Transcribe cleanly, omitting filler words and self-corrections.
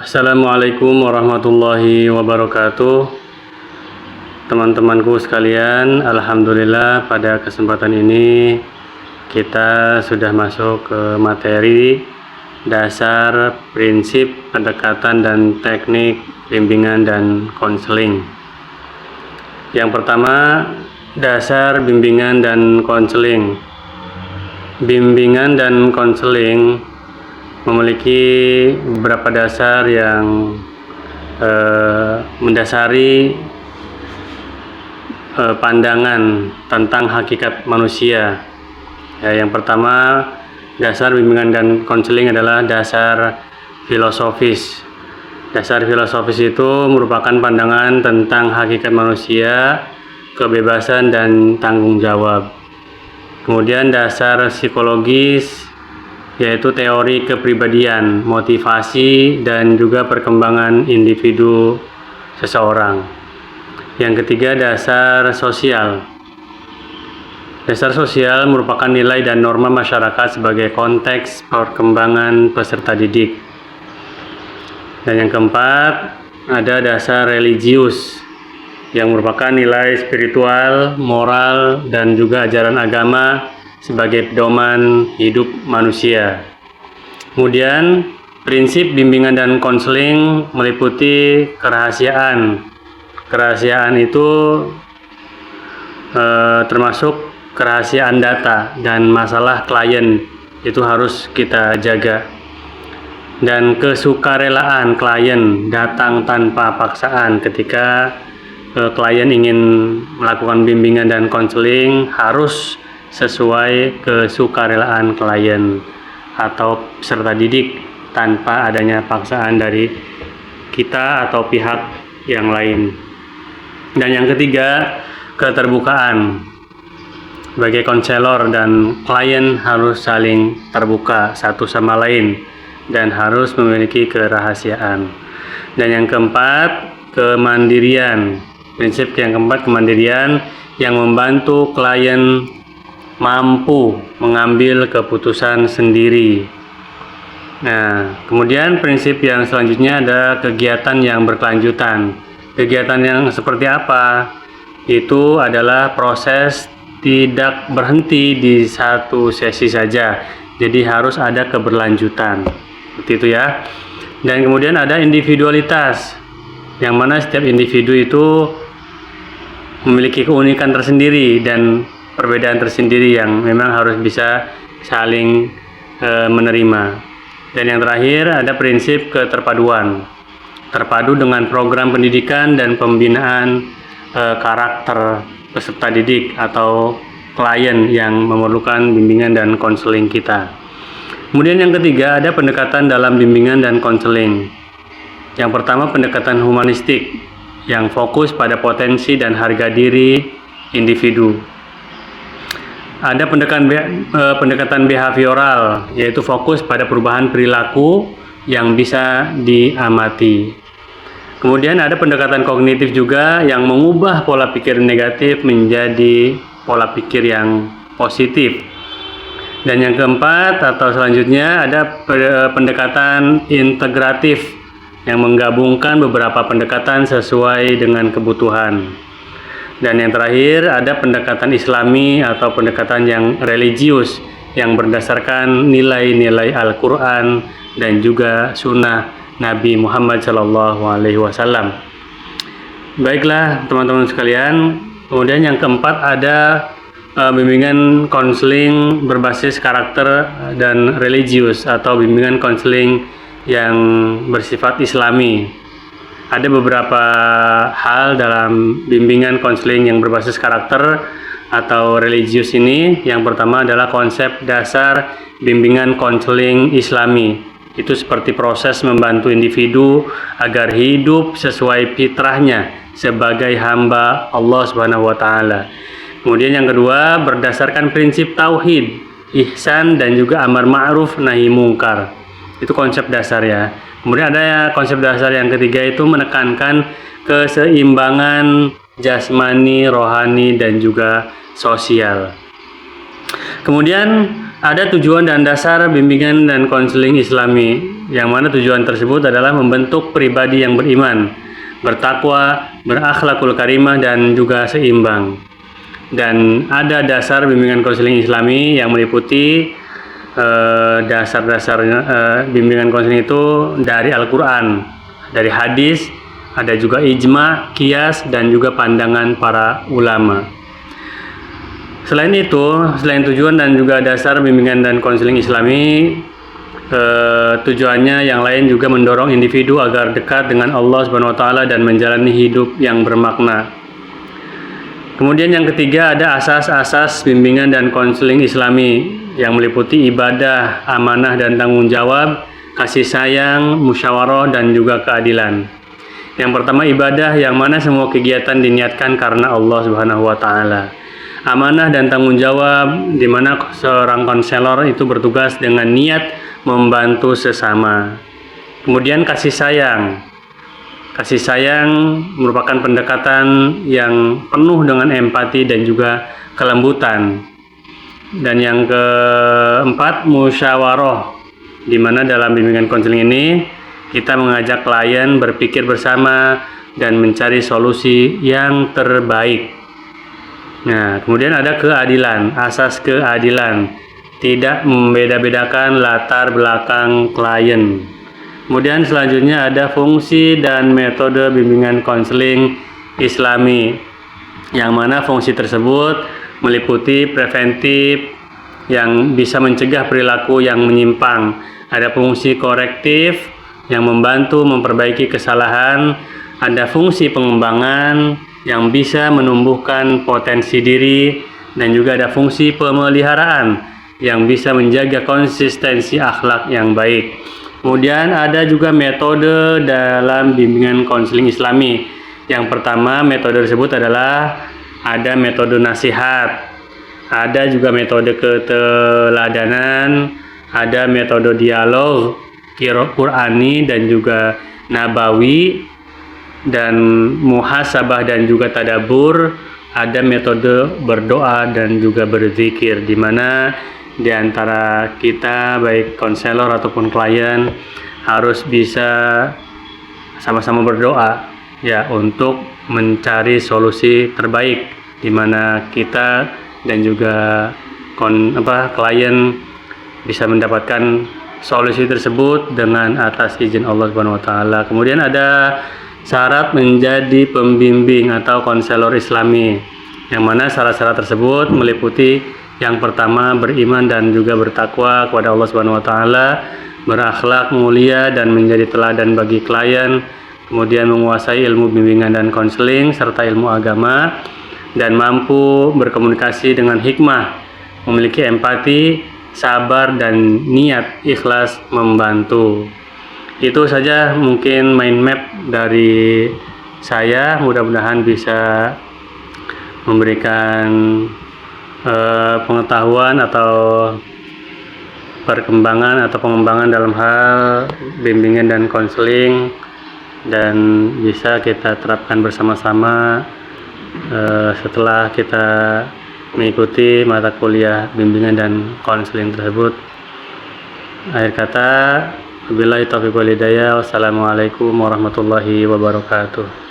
Assalamualaikum warahmatullahi wabarakatuh. Teman-temanku sekalian, alhamdulillah pada kesempatan ini kita sudah masuk ke materi dasar prinsip pendekatan dan teknik bimbingan dan konseling. Yang pertama, dasar bimbingan dan konseling. Bimbingan dan konseling memiliki beberapa dasar yang mendasari pandangan tentang hakikat manusia. Ya, yang pertama, dasar bimbingan dan konseling adalah dasar filosofis. Dasar filosofis itu merupakan pandangan tentang hakikat manusia, kebebasan dan tanggung jawab. Kemudian dasar psikologis, yaitu teori kepribadian, motivasi, dan juga perkembangan individu seseorang. Yang ketiga, dasar sosial. Dasar sosial merupakan nilai dan norma masyarakat sebagai konteks perkembangan peserta didik. Dan yang keempat, ada dasar religius, yang merupakan nilai spiritual, moral, dan juga ajaran agama sebagai pedoman hidup manusia. Kemudian prinsip bimbingan dan konseling meliputi kerahasiaan. Kerahasiaan itu termasuk kerahasiaan data dan masalah klien, itu harus kita jaga. Dan kesukarelaan klien datang tanpa paksaan. Ketika klien ingin melakukan bimbingan dan konseling, harus sesuai kesukarelaan klien atau peserta didik tanpa adanya paksaan dari kita atau pihak yang lain. Dan yang ketiga, keterbukaan. Sebagai konselor dan klien harus saling terbuka satu sama lain dan harus memiliki kerahasiaan. Dan yang keempat, kemandirian. Prinsip yang keempat, kemandirian, yang membantu klien mampu mengambil keputusan sendiri. Nah, kemudian prinsip yang selanjutnya ada kegiatan yang berkelanjutan. Kegiatan yang seperti apa? Itu adalah proses tidak berhenti di satu sesi saja. Jadi harus ada keberlanjutan. Seperti itu ya. Dan kemudian ada individualitas, yang mana setiap individu itu memiliki keunikan tersendiri dan perbedaan tersendiri yang memang harus bisa saling menerima. Dan yang terakhir ada prinsip keterpaduan. Terpadu dengan program pendidikan dan pembinaan karakter peserta didik atau klien yang memerlukan bimbingan dan konseling kita. Kemudian yang ketiga ada pendekatan dalam bimbingan dan konseling. Yang pertama, pendekatan humanistik yang fokus pada potensi dan harga diri individu. Ada pendekatan behavioral, yaitu fokus pada perubahan perilaku yang bisa diamati. Kemudian ada pendekatan kognitif juga yang mengubah pola pikir negatif menjadi pola pikir yang positif. Dan yang keempat atau selanjutnya ada pendekatan integratif yang menggabungkan beberapa pendekatan sesuai dengan kebutuhan. Dan yang terakhir ada pendekatan Islami atau pendekatan yang religius yang berdasarkan nilai-nilai Al-Quran dan juga sunnah Nabi Muhammad SAW. Baiklah teman-teman sekalian, kemudian yang keempat ada bimbingan konseling berbasis karakter dan religius atau bimbingan konseling yang bersifat Islami. Ada beberapa hal dalam bimbingan konseling yang berbasis karakter atau religius ini. Yang pertama adalah konsep dasar bimbingan konseling Islami. Itu seperti proses membantu individu agar hidup sesuai fitrahnya sebagai hamba Allah Subhanahu wa taala. Kemudian yang kedua, berdasarkan prinsip tauhid, ihsan dan juga amar ma'ruf nahi mungkar. Itu konsep dasar ya. Kemudian ada konsep dasar yang ketiga, itu menekankan keseimbangan jasmani, rohani, dan juga sosial. Kemudian Ada tujuan dan dasar bimbingan dan konseling Islami, yang mana tujuan tersebut adalah membentuk pribadi yang beriman, bertakwa, berakhlakul karimah, dan juga seimbang. Dan ada dasar bimbingan konseling Islami yang meliputi dasar-dasar bimbingan konseling itu dari Al-Quran, dari hadis, ada juga ijma, qiyas, dan juga pandangan para ulama. Selain itu, selain tujuan dan juga dasar bimbingan dan konseling Islami, tujuannya yang lain juga mendorong individu agar dekat dengan Allah Subhanahu wa taala dan menjalani hidup yang bermakna. Kemudian yang ketiga ada asas-asas bimbingan dan konseling Islami yang meliputi ibadah, amanah dan tanggung jawab, kasih sayang, musyawarah, dan juga keadilan. Yang pertama ibadah, yang mana semua kegiatan diniatkan karena Allah Subhanahu wa taala. Amanah dan tanggung jawab, di mana seorang konselor itu bertugas dengan niat membantu sesama. Kemudian kasih sayang. Kasih sayang merupakan pendekatan yang penuh dengan empati dan juga kelembutan. Dan yang keempat, musyawarah, di mana dalam bimbingan konseling ini kita mengajak klien berpikir bersama dan mencari solusi yang terbaik. Nah, kemudian ada keadilan, asas keadilan, tidak membeda-bedakan latar belakang klien. Kemudian selanjutnya ada fungsi dan metode bimbingan konseling Islami, yang mana fungsi tersebut meliputi preventif yang bisa mencegah perilaku yang menyimpang. Ada fungsi korektif yang membantu memperbaiki kesalahan, ada fungsi pengembangan yang bisa menumbuhkan potensi diri, dan juga ada fungsi pemeliharaan yang bisa menjaga konsistensi akhlak yang baik. Kemudian ada juga metode dalam bimbingan konseling Islami. Yang pertama metode tersebut adalah ada metode nasihat, ada juga metode keteladanan, ada metode dialog Qur'ani dan juga nabawi, dan muhasabah dan juga tadabur, ada metode berdoa dan juga berzikir, di mana di antara kita baik konselor ataupun klien harus bisa sama-sama berdoa ya untuk mencari solusi terbaik, di mana kita dan juga klien bisa mendapatkan solusi tersebut dengan atas izin Allah Subhanahu wa taala. Kemudian ada syarat menjadi pembimbing atau konselor Islami, yang mana syarat-syarat tersebut meliputi yang pertama beriman dan juga bertakwa kepada Allah Subhanahu wa taala, berakhlak mulia dan menjadi teladan bagi klien, kemudian menguasai ilmu bimbingan dan konseling serta ilmu agama, dan mampu berkomunikasi dengan hikmah, memiliki empati, sabar, dan niat ikhlas membantu. Itu saja mungkin mind map dari saya, mudah-mudahan bisa memberikan pengetahuan atau perkembangan atau pengembangan dalam hal bimbingan dan konseling, dan bisa kita terapkan bersama-sama setelah kita mengikuti mata kuliah bimbingan dan konseling tersebut. Akhir kata, wabillahi taufiq wal hidayah. Wassalamualaikum warahmatullahi wabarakatuh.